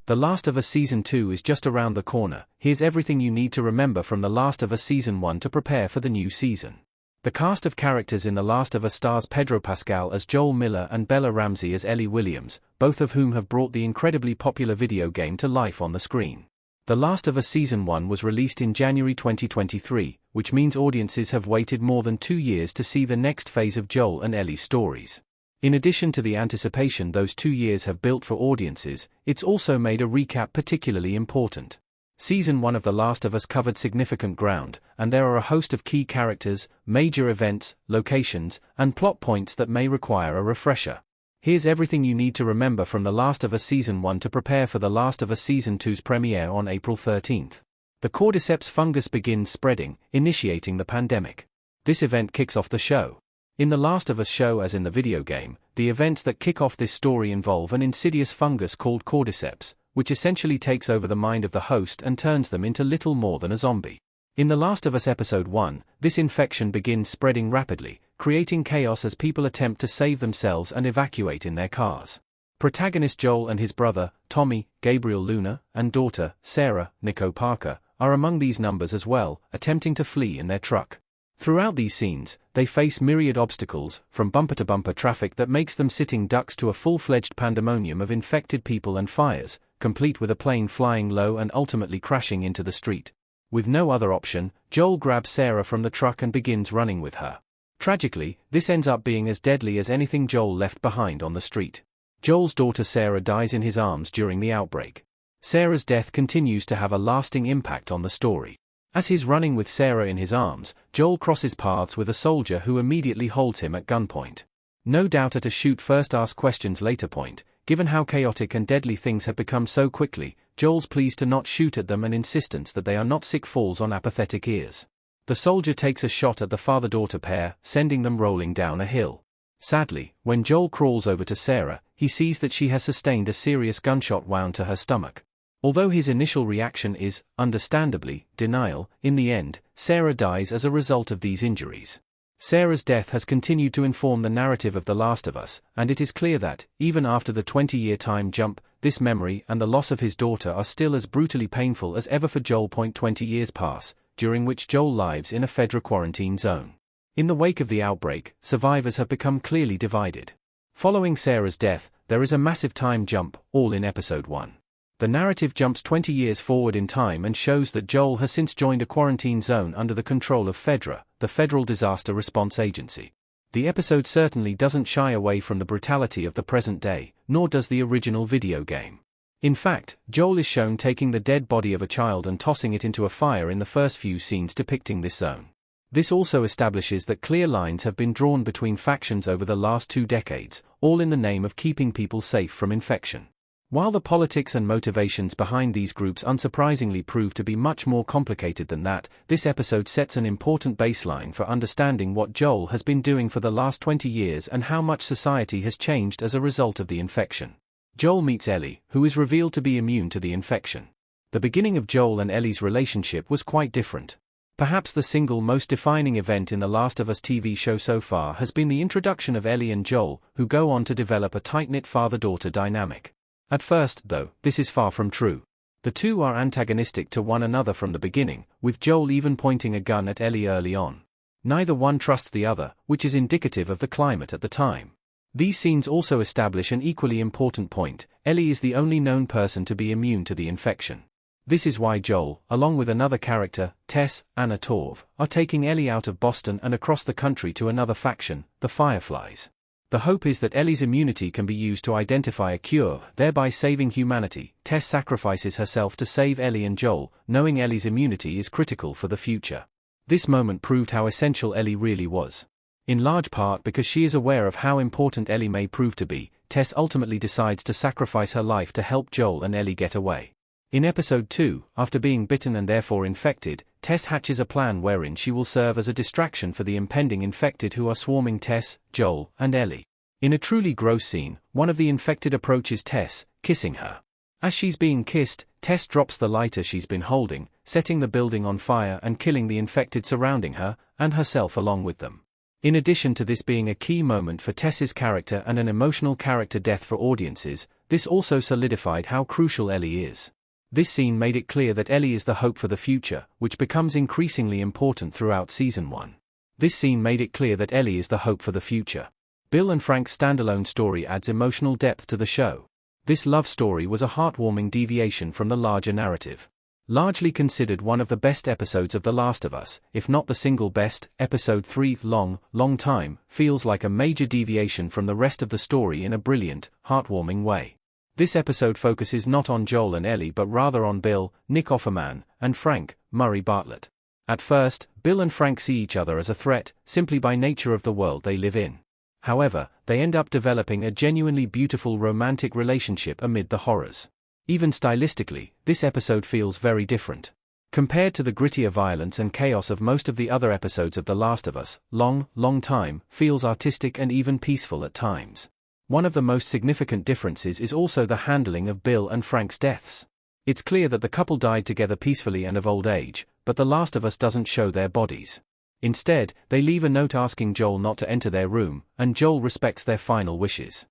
The Last of Us Season 2 is just around the corner. Here's everything you need to remember from The Last of Us Season 1 to prepare for the new season. The cast of characters in The Last of Us stars Pedro Pascal as Joel Miller and Bella Ramsey as Ellie Williams, both of whom have brought the incredibly popular video game to life on the screen. The Last of Us Season 1 was released in January 2023, which means audiences have waited more than 2 years to see the next phase of Joel and Ellie's stories. In addition to the anticipation those 2 years have built for audiences, it's also made a recap particularly important. Season 1 of The Last of Us covered significant ground, and there are a host of key characters, major events, locations, and plot points that may require a refresher. Here's everything you need to remember from The Last of Us Season 1 to prepare for The Last of Us Season 2's premiere on April 13th. The cordyceps fungus begins spreading, initiating the pandemic. This event kicks off the show. In The Last of Us show, as in the video game, the events that kick off this story involve an insidious fungus called cordyceps, which essentially takes over the mind of the host and turns them into little more than a zombie. In The Last of Us Episode 1, this infection begins spreading rapidly, creating chaos as people attempt to save themselves and evacuate in their cars. Protagonist Joel and his brother, Tommy, Gabriel Luna, and daughter, Sarah, Nico Parker, are among these numbers as well, attempting to flee in their truck. Throughout these scenes, they face myriad obstacles, from bumper-to-bumper traffic that makes them sitting ducks to a full-fledged pandemonium of infected people and fires, complete with a plane flying low and ultimately crashing into the street. With no other option, Joel grabs Sarah from the truck and begins running with her. Tragically, this ends up being as deadly as anything Joel left behind on the street. Joel's daughter Sarah dies in his arms during the outbreak. Sarah's death continues to have a lasting impact on the story. As he's running with Sarah in his arms, Joel crosses paths with a soldier who immediately holds him at gunpoint. No doubt at a shoot first ask questions later point, given how chaotic and deadly things have become so quickly, Joel's pleas to not shoot at them and insistence that they are not sick falls on apathetic ears. The soldier takes a shot at the father-daughter pair, sending them rolling down a hill. Sadly, when Joel crawls over to Sarah, he sees that she has sustained a serious gunshot wound to her stomach. Although his initial reaction is, understandably, denial, in the end, Sarah dies as a result of these injuries. Sarah's death has continued to inform the narrative of The Last of Us, and it is clear that, even after the 20-year time jump, this memory and the loss of his daughter are still as brutally painful as ever for Joel. 20 years pass, during which Joel lives in a Fedra quarantine zone. In the wake of the outbreak, survivors have become clearly divided. Following Sarah's death, there is a massive time jump, all in Episode 1. The narrative jumps 20 years forward in time and shows that Joel has since joined a quarantine zone under the control of Fedra, the Federal Disaster Response Agency. The episode certainly doesn't shy away from the brutality of the present day, nor does the original video game. In fact, Joel is shown taking the dead body of a child and tossing it into a fire in the first few scenes depicting this zone. This also establishes that clear lines have been drawn between factions over the last 2 decades, all in the name of keeping people safe from infection. While the politics and motivations behind these groups unsurprisingly prove to be much more complicated than that, this episode sets an important baseline for understanding what Joel has been doing for the last 20 years and how much society has changed as a result of the infection. Joel meets Ellie, who is revealed to be immune to the infection. The beginning of Joel and Ellie's relationship was quite different. Perhaps the single most defining event in The Last of Us TV show so far has been the introduction of Ellie and Joel, who go on to develop a tight-knit father-daughter dynamic. At first, though, this is far from true. The two are antagonistic to one another from the beginning, with Joel even pointing a gun at Ellie early on. Neither one trusts the other, which is indicative of the climate at the time. These scenes also establish an equally important point: Ellie is the only known person to be immune to the infection. This is why Joel, along with another character, Tess, Anna Torv, are taking Ellie out of Boston and across the country to another faction, the Fireflies. The hope is that Ellie's immunity can be used to identify a cure, thereby saving humanity. Tess sacrifices herself to save Ellie and Joel, knowing Ellie's immunity is critical for the future. This moment proved how essential Ellie really was. In large part because she is aware of how important Ellie may prove to be, Tess ultimately decides to sacrifice her life to help Joel and Ellie get away. In Episode 2, after being bitten and therefore infected, Tess hatches a plan wherein she will serve as a distraction for the impending infected who are swarming Tess, Joel, and Ellie. In a truly gross scene, one of the infected approaches Tess, kissing her. As she's being kissed, Tess drops the lighter she's been holding, setting the building on fire and killing the infected surrounding her, and herself along with them. In addition to this being a key moment for Tess's character and an emotional character death for audiences, this also solidified how crucial Ellie is. This scene made it clear that Ellie is the hope for the future, which becomes increasingly important throughout Season 1. This scene made it clear that Ellie is the hope for the future. Bill and Frank's standalone story adds emotional depth to the show. This love story was a heartwarming deviation from the larger narrative. Largely considered one of the best episodes of The Last of Us, if not the single best, Episode 3, Long Time, feels like a major deviation from the rest of the story in a brilliant, heartwarming way. This episode focuses not on Joel and Ellie but rather on Bill, Nick Offerman, and Frank, Murray Bartlett. At first, Bill and Frank see each other as a threat, simply by nature of the world they live in. However, they end up developing a genuinely beautiful romantic relationship amid the horrors. Even stylistically, this episode feels very different. Compared to the grittier violence and chaos of most of the other episodes of The Last of Us, Long Time feels artistic and even peaceful at times. One of the most significant differences is also the handling of Bill and Frank's deaths. It's clear that the couple died together peacefully and of old age, but The Last of Us doesn't show their bodies. Instead, they leave a note asking Joel not to enter their room, and Joel respects their final wishes.